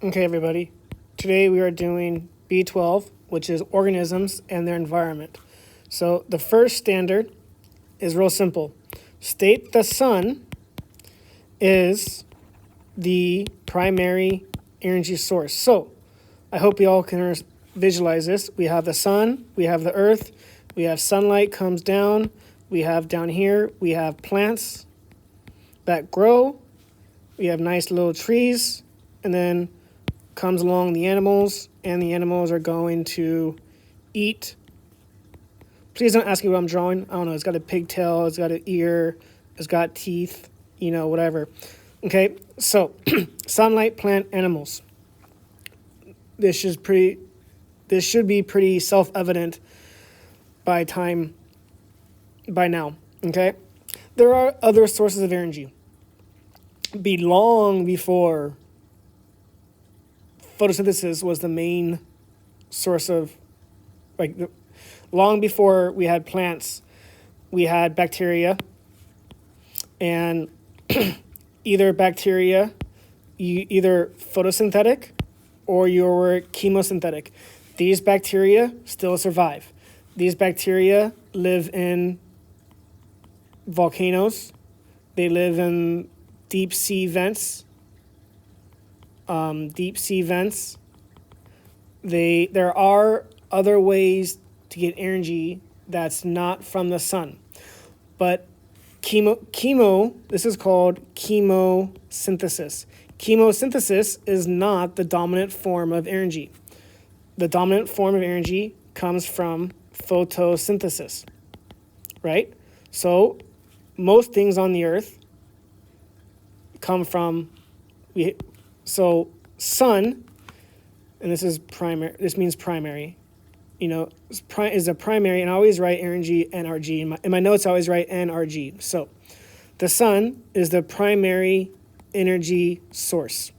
Okay, everybody. Today we are doing B12, which is organisms and their environment. So the first standard is real simple. State the sun is the primary energy source. So I hope you all can visualize this. We have the sun, we have the earth, we have sunlight comes down, we have down here, we have plants that grow, we have nice little trees, and then comes along the animals, and the animals are going to eat. Please don't ask me what I'm drawing. I don't know. It's got a pigtail. It's got an ear. It's got teeth. Whatever. Okay, so sunlight, plant, animals. This should be pretty self-evident by now. Okay, there are other sources of energy. Long before photosynthesis was the main source of, long before we had plants, we had bacteria, and either photosynthetic or you were chemosynthetic. These bacteria still survive. These bacteria live in volcanoes. They live in deep sea vents. There are other ways to get energy that's not from the sun. But this is called chemosynthesis. Chemosynthesis is not the dominant form of energy. The dominant form of energy comes from photosynthesis, right? So most things on the earth come from sun, and this is primary. This means primary. Is a primary, and I always write energy NRG. In my notes, I always write NRG. So the sun is the primary energy source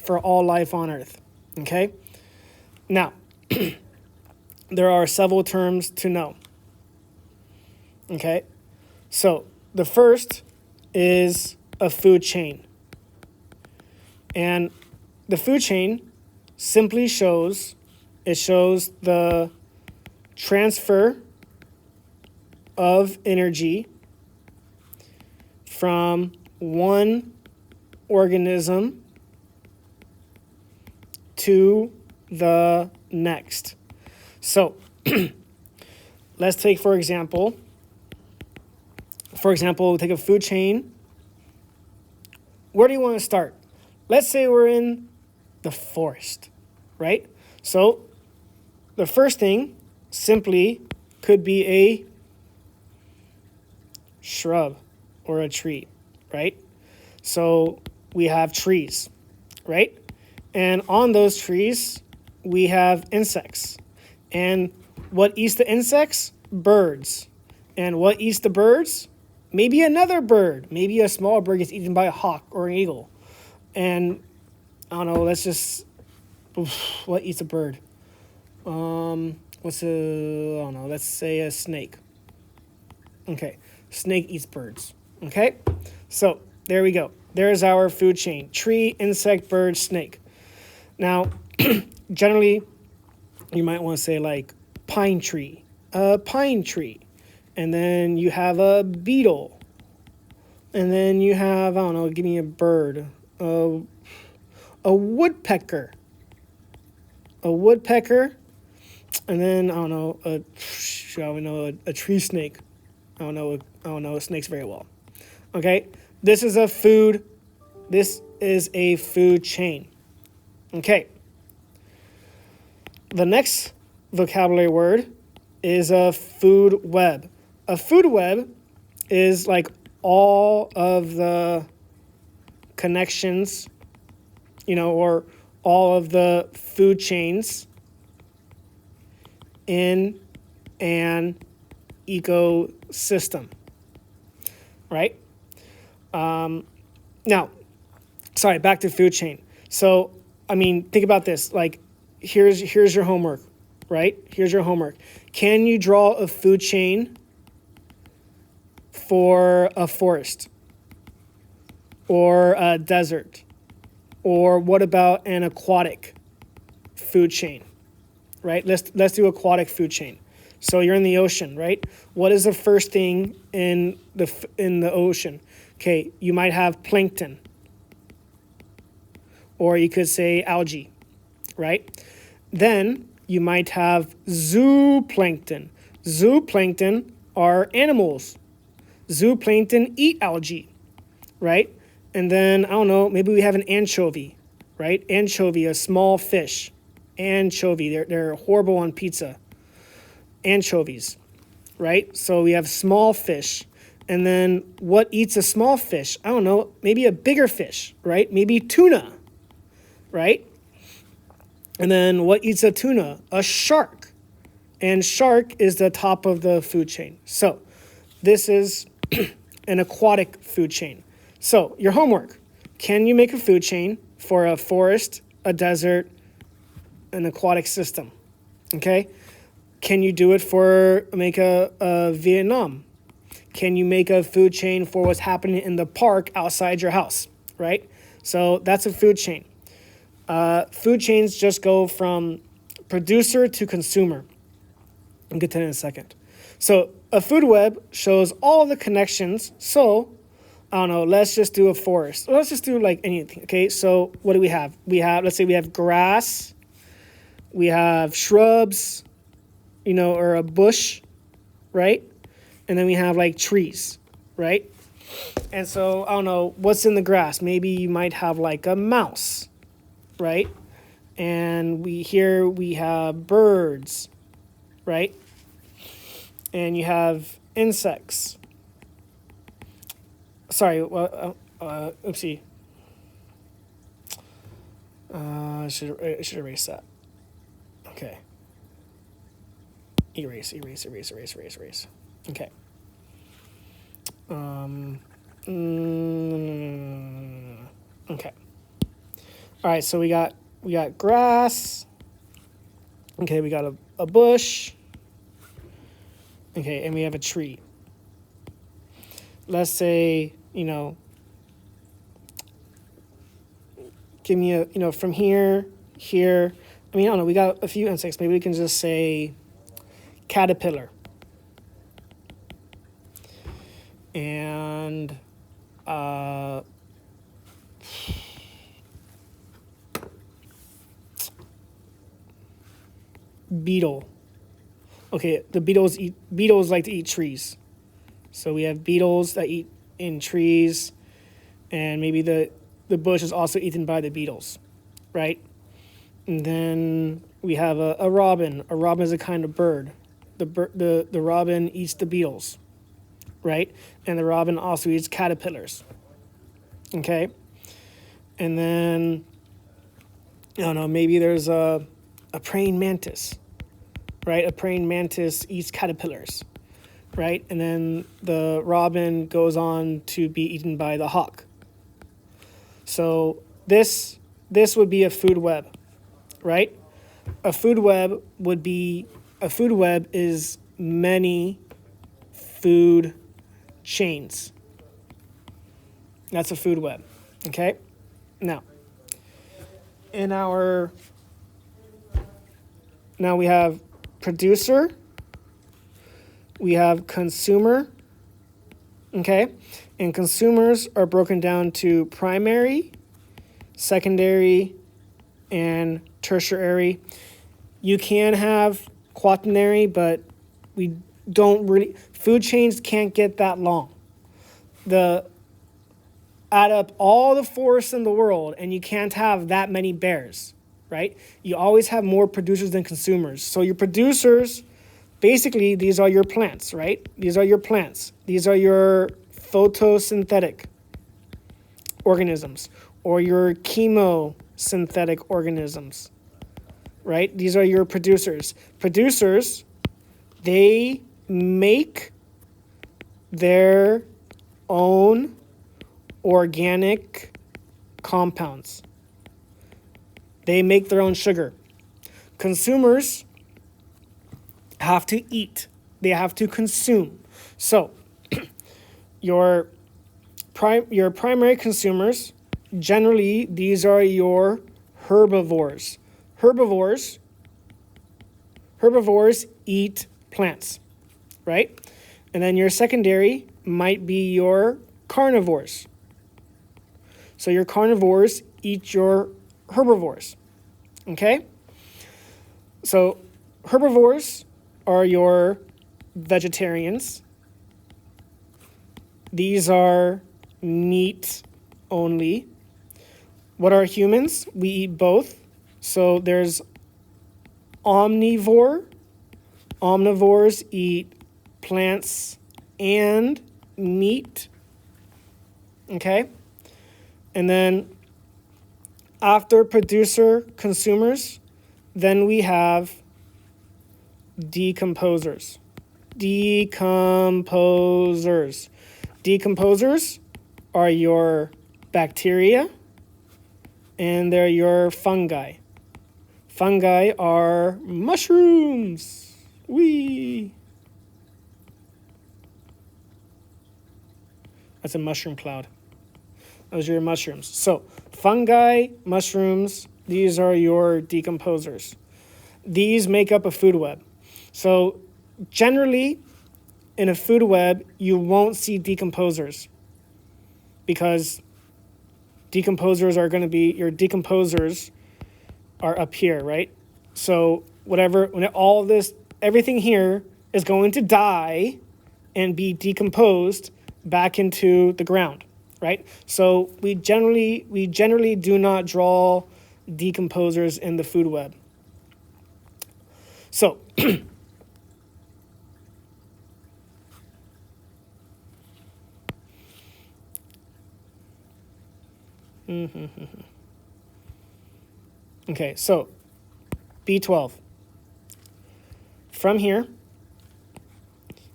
for all life on Earth. Okay? Now, there are several terms to know. Okay? So the first is a food chain. And the food chain simply shows the transfer of energy from one organism to the next. So let's take, for example, take a food chain. Where do you want to start? Let's say we're in the forest, right? So the first thing simply could be a shrub or a tree, right? So we have trees, right? And on those trees, we have insects. And what eats the insects? Birds. And what eats the birds? Maybe another bird. Maybe a small bird gets eaten by a hawk or an eagle. And I don't know, what eats a bird? Let's say a snake. Okay, snake eats birds. Okay, so there we go. There's our food chain. Tree, insect, bird, snake. Now, generally, you might want to say like pine tree. A pine tree. And then you have a beetle. And then you have, give me a bird. A woodpecker. And then, a tree snake. I don't know snakes very well. Okay, this is a food chain. Okay. The next vocabulary word is a food web. A food web is like all of the connections, or all of the food chains in an ecosystem, right? Back to food chain. So, think about this. Like, here's your homework, right? Here's your homework. Can you draw a food chain for a forest or a desert Or what about an aquatic food chain, right? Let's do aquatic food chain. So you're in the ocean, right? What is the first thing in the ocean? Okay, you might have plankton, or you could say algae, right? Then you might have zooplankton. Zooplankton are animals. Zooplankton eat algae, right? And then, I don't know, maybe we have an anchovy, right? Anchovy, a small fish. Anchovy, they're horrible on pizza. Anchovies, right? So we have small fish. And then what eats a small fish? I don't know, maybe a bigger fish, right? Maybe tuna, right? And then what eats a tuna? A shark. And shark is the top of the food chain. So this is an aquatic food chain. So your homework, can you make a food chain for a forest, a desert, an aquatic system? Okay? Can you do it for, make a Vietnam? Can you make a food chain for what's happening in the park outside your house, right? So that's a food chain. Food chains just go from producer to consumer. I'll get to that in a second. So a food web shows all the connections. So, I don't know, let's just do a forest. Let's just do like anything, okay? So what do we have? Let's say we have grass, we have shrubs, or a bush, right? And then we have like trees, right? And so, I don't know, what's in the grass? Maybe you might have like a mouse, right? And we have birds, right? And you have insects. Sorry, oopsie. I should erase that. Okay. Erase. Okay. Okay. All right, so we got grass. Okay, we got a bush. Okay, and we have a tree. Let's say, give me from here. I mean, I don't know, we got a few insects. Maybe we can just say caterpillar. And beetle. Okay, the beetles like to eat trees. So we have beetles that eat in trees, and maybe the bush is also eaten by the beetles, right? And then we have a robin. A robin is a kind of bird. The robin eats the beetles, right? And the robin also eats caterpillars, okay? And then, I don't know, maybe there's a praying mantis, right? A praying mantis eats caterpillars, right? And then the robin goes on to be eaten by the hawk. So this would be a food web, right? A food web is many food chains. That's a food web, okay? Now we have producer, we have consumer, okay? And consumers are broken down to primary, secondary, and tertiary. You can have quaternary, but we don't really, food chains can't get that long. Add up all the forests in the world, and you can't have that many bears, right? You always have more producers than consumers. So your producers, basically, these are your plants, right? These are your plants. These are your photosynthetic organisms, or your chemosynthetic organisms, right? These are your producers. Producers, they make their own organic compounds. They make their own sugar. Consumers have to eat. They have to consume. So your primary consumers, generally, these are your herbivores. Herbivores eat plants, right? And then your secondary might be your carnivores. So your carnivores eat your herbivores, okay? So herbivores are your vegetarians. These are meat only. What are humans? We eat both. So there's omnivore. Omnivores eat plants and meat. Okay? And then after producer consumers, then we have decomposers. Decomposers. Decomposers are your bacteria and they're your fungi. Fungi are mushrooms. Whee! That's a mushroom cloud. Those are your mushrooms. So fungi, mushrooms, these are your decomposers. These make up a food web. So generally, in a food web, you won't see decomposers because decomposers are going to be, your decomposers are up here, right? So whatever, when all this, everything here is going to die and be decomposed back into the ground, right? So we generally do not draw decomposers in the food web. So okay, so B12. From here,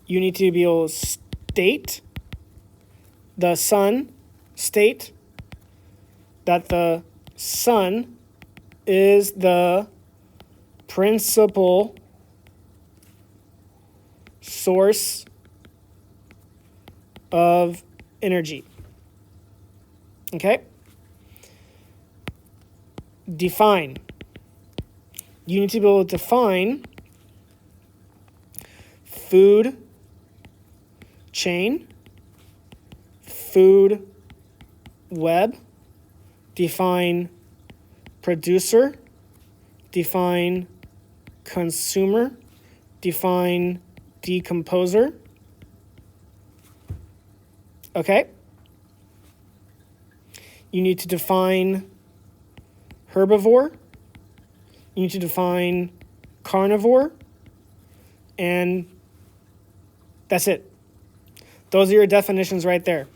you need to be able to state the sun, state that the sun is the principal source of energy. Okay? Define. You need to be able to define food chain, food web, define producer, define consumer, define decomposer. Okay? You need to define herbivore. You need to define carnivore. And that's it. Those are your definitions right there.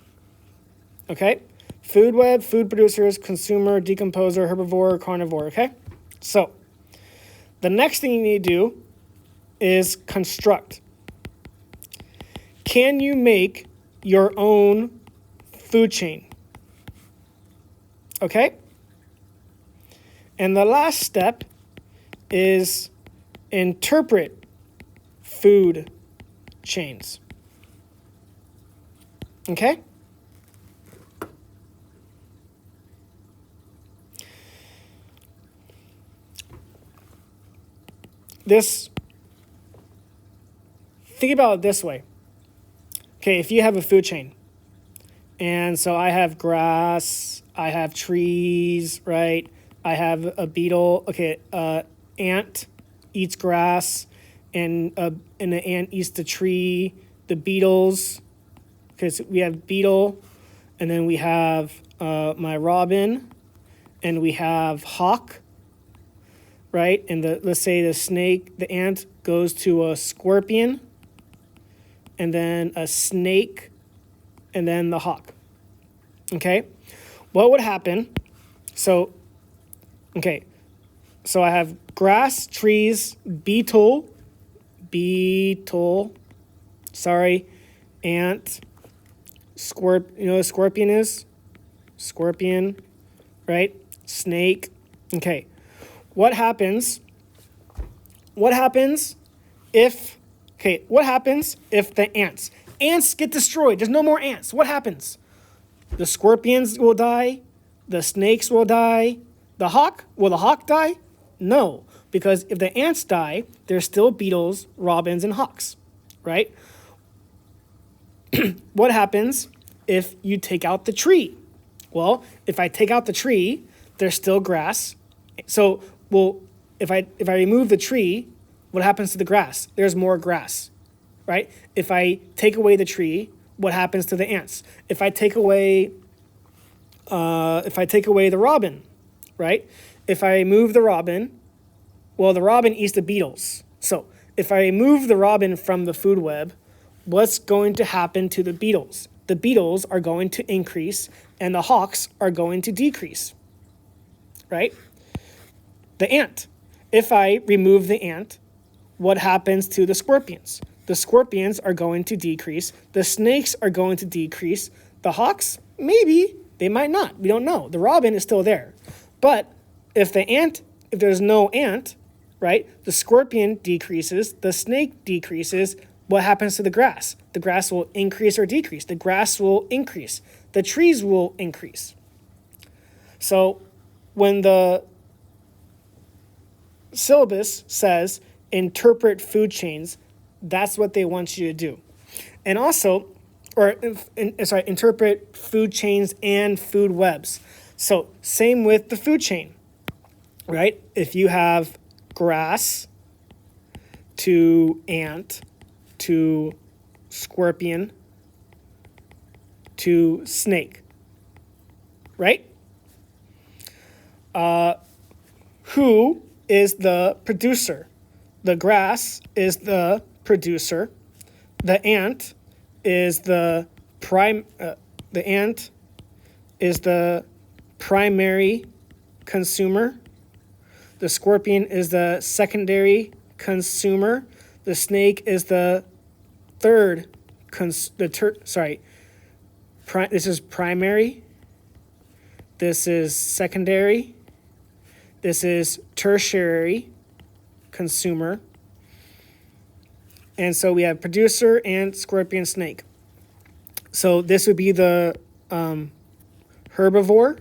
Okay? Food web, food producers, consumer, decomposer, herbivore, carnivore. Okay? So, the next thing you need to do is construct. Can you make your own food chain? Okay? And the last step is interpret food chains. Okay? Think about it this way. Okay, if you have a food chain, and so I have grass, I have trees, right? I have a beetle. Okay, ant eats grass, and the ant eats the tree. The beetles, because we have beetle, and then we have my robin, and we have hawk, right? And let's say the ant goes to a scorpion, and then a snake, and then the hawk. Okay? What would happen? So I have grass, trees, beetle, ant, you know what a scorpion is? Scorpion, right? Snake. Okay. What happens if the ants get destroyed? There's no more ants. What happens? The scorpions will die, The snakes will die. Will the hawk die? No, because if the ants die, there's still beetles, robins, and hawks, right? What happens if you take out the tree? Well, if I take out the tree, there's still grass. So, if I remove the tree, what happens to the grass? There's more grass, right? If I take away the tree, what happens to the ants? If I take away the robin, right? If I remove the robin, well, the robin eats the beetles. So if I remove the robin from the food web, what's going to happen to the beetles? The beetles are going to increase and the hawks are going to decrease, right? The ant. If I remove the ant, what happens to the scorpions? The scorpions are going to decrease. The snakes are going to decrease. The hawks, maybe, they might not. We don't know. The robin is still there. But if there's no ant, right, the scorpion decreases, the snake decreases, what happens to the grass? The grass will increase or decrease. The grass will increase. The trees will increase. So when the syllabus says interpret food chains, that's what they want you to do. And also, interpret food chains and food webs. So same with the food chain, right? If you have grass to ant to scorpion to snake, right? Who is the producer? The grass is the producer. The ant is the primary consumer. The scorpion is the secondary consumer. The snake is the third this is primary. This is secondary. This is tertiary consumer. And so we have producer, ant, scorpion, snake. So this would be the herbivore.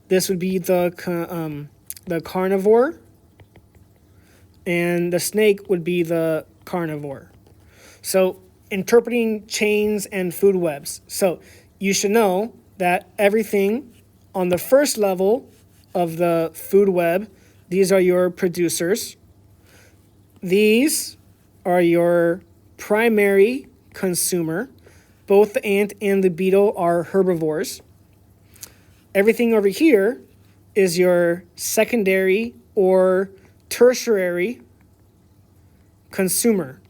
This would be the carnivore. And the snake would be the carnivore. So interpreting chains and food webs. So you should know that everything on the first level of the food web, these are your producers. These are your primary consumer. Both the ant and the beetle are herbivores. Everything over here is your secondary or tertiary consumer.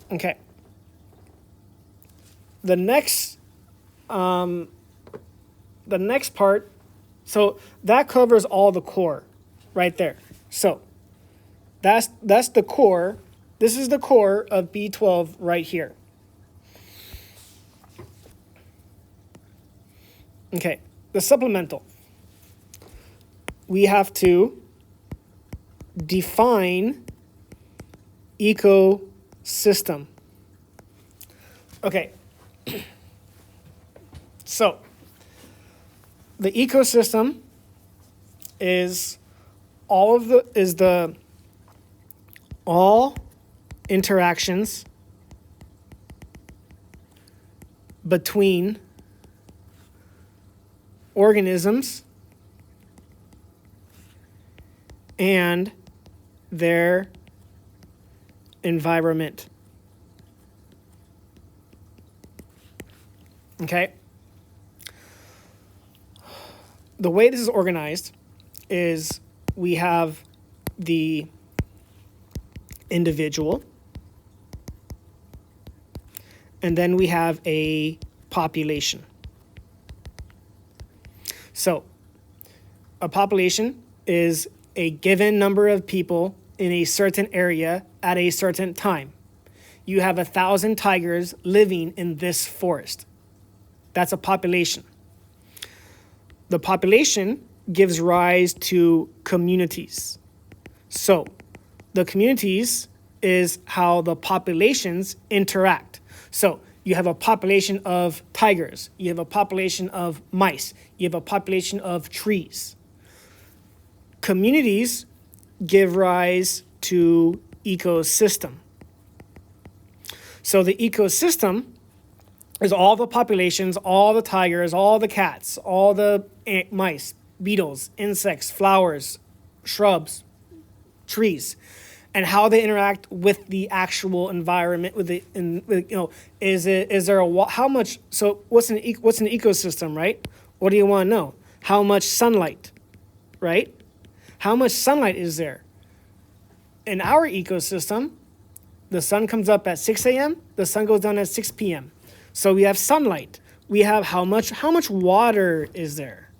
Okay. The next part, so that covers all the core right there. So that's the core. This is the core of B12 right here. Okay, the supplemental. We have to define ecosystem. Okay. So, the ecosystem is all interactions between organisms and their environment. Okay? The way this is organized is we have the individual, and then we have a population. So, a population is a given number of people in a certain area at a certain time. You have 1,000 tigers living in this forest. That's a population. The population gives rise to communities. So, the communities is how the populations interact. So, You have a population of tigers. You have a population of mice. You have a population of trees. Communities give rise to ecosystem. So the ecosystem is all the populations, all the tigers, all the cats, all the mice, beetles, insects, flowers, shrubs, trees, and how they interact with the actual environment. Is there how much? So what's an ecosystem, right? What do you want to know? How much sunlight, right? How much sunlight is there? In our ecosystem, the sun comes up at 6 a.m., the sun goes down at 6 p.m. So we have sunlight. We have how much water is there,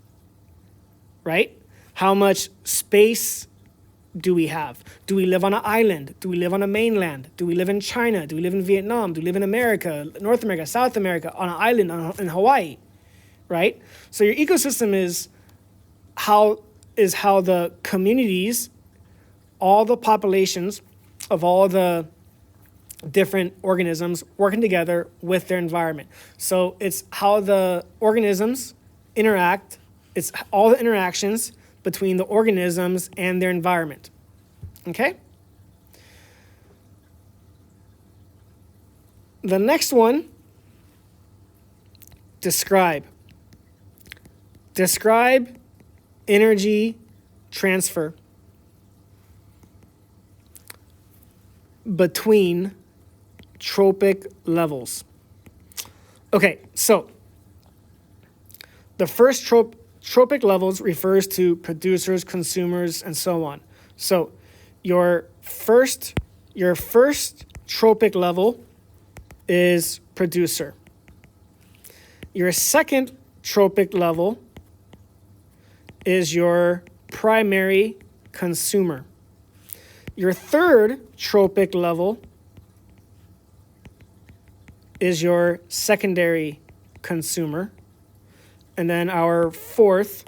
right? How much space do we have? Do we live on an island? Do we live on a mainland? Do we live in China? Do we live in Vietnam? Do we live in America, North America, South America, on an island in Hawaii, right? So your ecosystem is how the communities, all the populations of all the different organisms working together with their environment. So it's how the organisms interact. It's all the interactions between the organisms and their environment. Okay? The next one, describe. Describe energy transfer between tropic levels. Okay, so the first tropic levels refers to producers, consumers, and so on. So your first tropic level is producer. Your second tropic level is your primary consumer. Your third tropic level is your secondary consumer. And then our fourth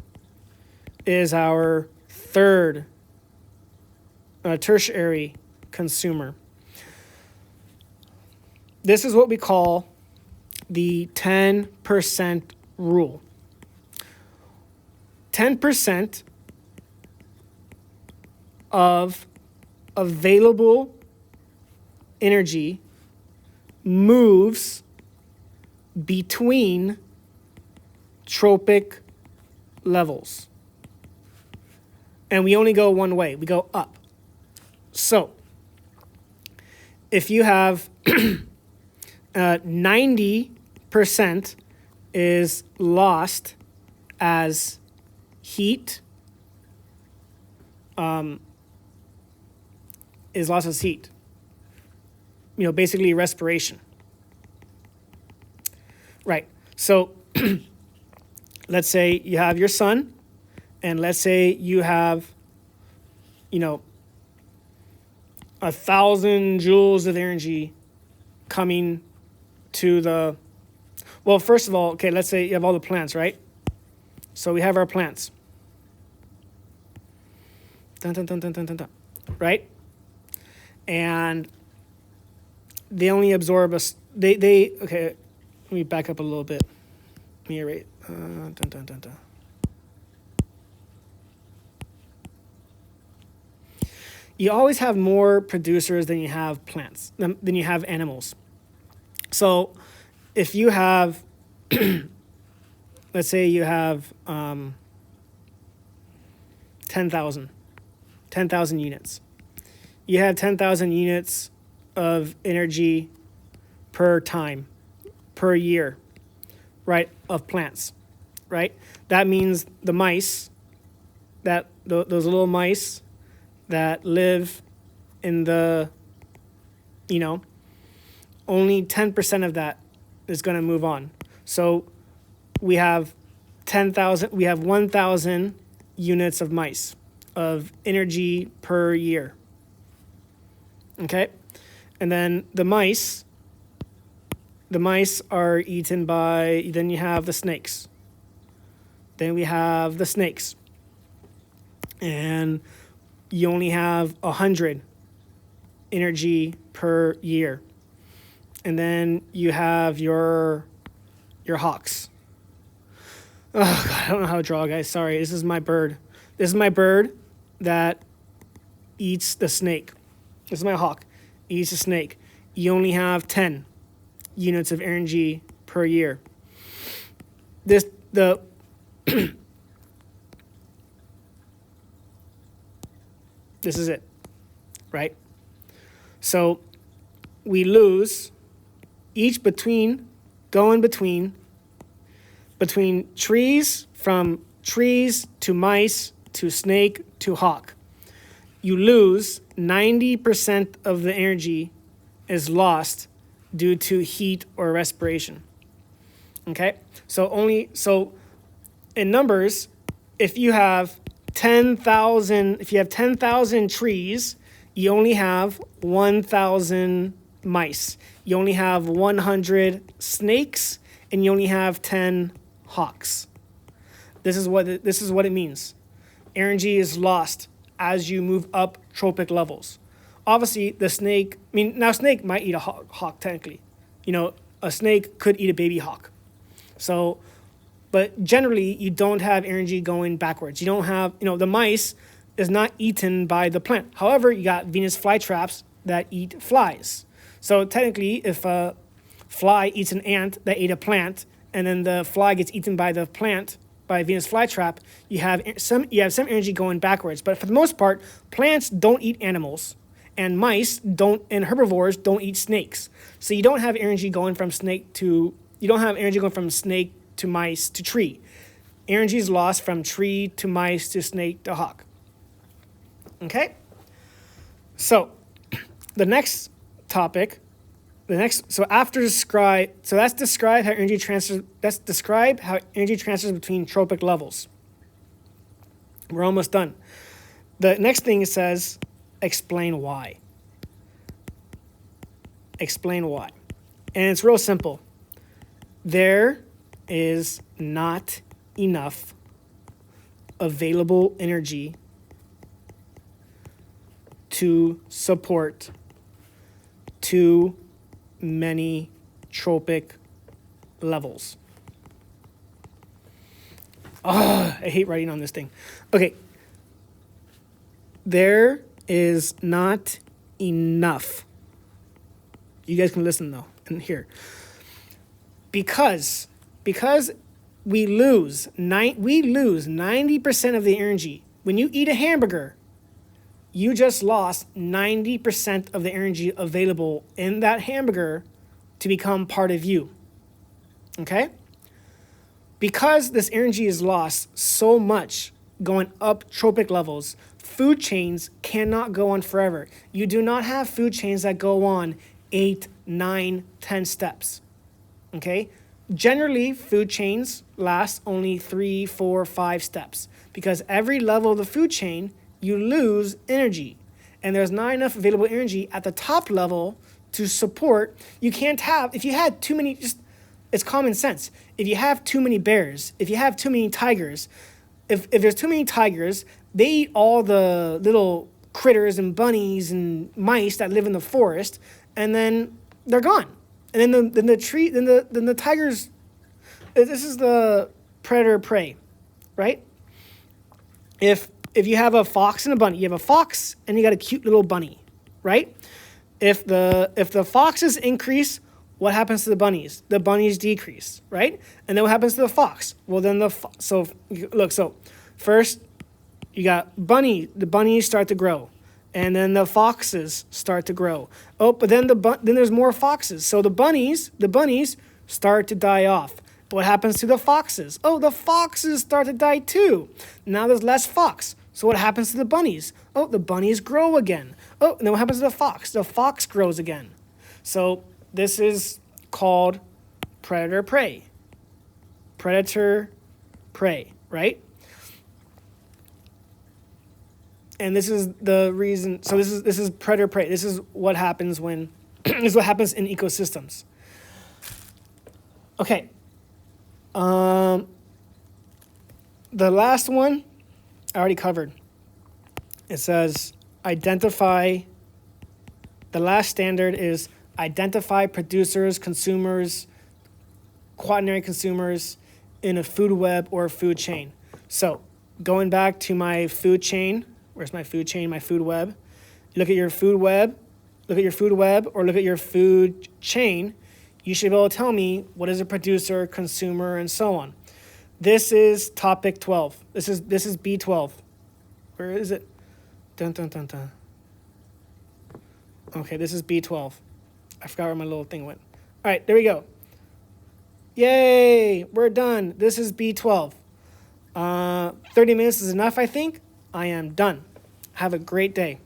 is our third tertiary consumer. This is what we call the 10% rule. 10% of available energy moves between tropic levels. And we only go one way. We go up. So if you have 90% is lost as heat, basically respiration. Right. So let's say you have your sun, and let's say you have, 1,000 joules of energy coming to the, well, first of all, okay, let's say you have all the plants, right? So we have our plants. Dun, dun, dun, dun, dun, dun, dun, right? And they only absorb us. Okay, let me back up a little bit. Let me erase. Dun, dun, dun, dun. You always have more producers than you have plants, than you have animals. So if you have, let's say you have 10,000 units. You have 10,000 units of energy per year, right, of plants, right? That means the mice, those little mice that live in the, only 10% of that is going to move on. So we have 1,000 units of mice of energy per year. Okay? And then the mice are eaten by, then you have the snakes. Then we have the snakes. And you only have 100 energy per year. and then you have your hawks. Oh God, I don't know how to draw, guys. Sorry, this is my bird. This is my bird that eats the snake. This is my hawk. Eats the snake. You only have 10 units of energy per year. This is it, right? So we lose each between trees, from trees to mice to snake to hawk. You lose 90% of the energy is lost due to heat or respiration. Okay? So in numbers, if you have 10,000 trees, you only have 1,000 mice. You only have 100 snakes, and you only have 10 hawks. This is what it means. Energy is lost as you move up tropic levels. Obviously, snake might eat a hawk technically. A snake could eat a baby hawk. So, but generally, you don't have energy going backwards. You don't have, the mice is not eaten by the plant. However, you got Venus flytraps that eat flies. So technically, if a fly eats an ant that ate a plant, and then the fly gets eaten by the plant, by Venus flytrap, you have some energy going backwards. But for the most part, plants don't eat animals, and and herbivores don't eat snakes. So you don't have energy going from snake to mice to tree. Energy is lost from tree to mice to snake to hawk. Okay? So the next topic, that's describe how energy transfers. That's describe how energy transfers between tropic levels. We're almost done. The next thing it says, explain why. Explain why. And it's real simple. There is not enough available energy to support too many tropic levels. I hate writing on this thing. Okay. There is not enough. You guys can listen though and hear. Because we lose 90% of the energy. When you eat a hamburger, you just lost 90% of the energy available in that hamburger to become part of you. Okay? Because this energy is lost so much going up tropic levels, food chains cannot go on forever. You do not have food chains that go on 8, 9, 10 steps. Okay? Generally, food chains last only 3, 4, 5 steps because every level of the food chain, you lose energy. And there's not enough available energy at the top level to support. You can't have, if you had too many, it's common sense. If you have too many bears, if you have too many tigers, if there's too many tigers, they eat all the little critters and bunnies and mice that live in the forest, and then they're gone. And then the tigers, this is the predator-prey, right? If you have a fox and a bunny, you have a fox and you got a cute little bunny, right? If the foxes increase, what happens to the bunnies? The bunnies decrease, right? And then what happens to the fox? Well, then so first you got the bunnies start to grow, and then the foxes start to grow. Oh, but then then there's more foxes. So the bunnies start to die off. What happens to the foxes? Oh, the foxes start to die too. Now there's less fox. So what happens to the bunnies? Oh, the bunnies grow again. Oh, and then what happens to the fox? The fox grows again. So this is called predator-prey. Predator-prey, right? And this is the reason. So this is predator-prey. This is what happens when. This is what happens in ecosystems. Okay. The last one I already covered. It says identify. The last standard is identify producers, consumers, quaternary consumers in a food web or a food chain. So going back to my food chain, where's my food chain, my food web? Look at your food web, or look at your food chain. You should be able to tell me what is a producer, consumer, and so on. This is topic 12. This is B12. Where is it? Dun, dun, dun, dun. Okay, this is B12. I forgot where my little thing went. All right, there we go. Yay, we're done. This is B12. 30 minutes is enough, I think. I am done. Have a great day.